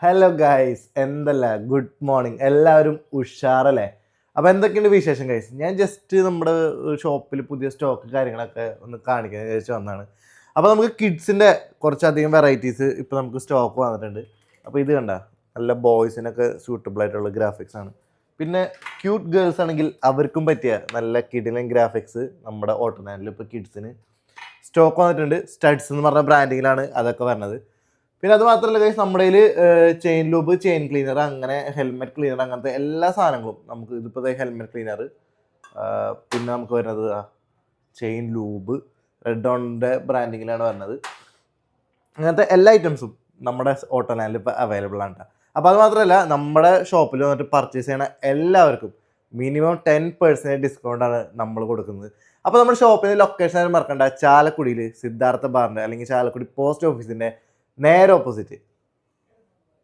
Hello guys, എന്തല്ല, good morning. എല്ലാവരും ഉഷാറല്ലേ? അപ്പോൾ എന്തൊക്കെയുണ്ട് വിശേഷം ഗൈസ്? ഞാൻ ജസ്റ്റ് നമ്മുടെ ഷോപ്പിൽ പുതിയ സ്റ്റോക്ക് കാര്യങ്ങളൊക്കെ ഒന്ന് കാണിക്കാൻ വിചാരിച്ച് വന്നതാണ്. അപ്പോൾ നമുക്ക് കിഡ്സിൻ്റെ കുറച്ചധികം വെറൈറ്റീസ് ഇപ്പോൾ നമുക്ക് സ്റ്റോക്ക് വന്നിട്ടുണ്ട്. അപ്പോൾ ഇത് കണ്ട നല്ല ബോയ്സിനൊക്കെ സ്യൂട്ടബിൾ ആയിട്ടുള്ള ഗ്രാഫിക്സ് ആണ്. പിന്നെ ക്യൂട്ട് ഗേൾസ് ആണെങ്കിൽ അവർക്കും പറ്റിയ നല്ല കിഡിലൻ ഗ്രാഫിക്സ് നമ്മുടെ ഓട്ടോനാനിൽ ഇപ്പോൾ കിഡ്സിന് സ്റ്റോക്ക് വന്നിട്ടുണ്ട്. സ്റ്റഡ്സ് എന്ന് പറഞ്ഞ ബ്രാൻഡിങ്ങിലാണ് അതൊക്കെ വരുന്നത്. പിന്നെ അത് മാത്രമല്ല ഗൈസ്, നമ്മുടെ കയ്യിൽ ചെയിൻ ലൂബ്, ചെയിൻ ക്ലീനർ, അങ്ങനെ ഹെൽമെറ്റ് ക്ലീനർ, അങ്ങനത്തെ എല്ലാ സാധനങ്ങളും നമുക്ക് ഇതിപ്പോൾ ഹെൽമെറ്റ് ക്ലീനർ, പിന്നെ നമുക്ക് വരുന്നത് ചെയിൻ ലൂബ് റെഡ് ഓണിൻ്റെ ബ്രാൻഡിങ്ങിലാണ് വരുന്നത്. അങ്ങനത്തെ എല്ലാ ഐറ്റംസും നമ്മുടെ ഓട്ടോലാൻഡിൽ ഇപ്പോൾ അവൈലബിൾ ആണ്. അപ്പോൾ അത് മാത്രമല്ല, നമ്മുടെ ഷോപ്പിൽ വന്നിട്ട് പർച്ചേസ് ചെയ്യണ എല്ലാവർക്കും മിനിമം 10% ഡിസ്കൗണ്ടാണ് നമ്മൾ കൊടുക്കുന്നത്. അപ്പോൾ നമ്മുടെ ഷോപ്പിൻ്റെ ലൊക്കേഷൻ മറക്കണ്ട, ചാലക്കുടിയിൽ സിദ്ധാർത്ഥ ബാറിൻ്റെ അല്ലെങ്കിൽ ചാലക്കുടി പോസ്റ്റ് ഓഫീസിൻ്റെ നേരെ ഓപ്പോസിറ്റ്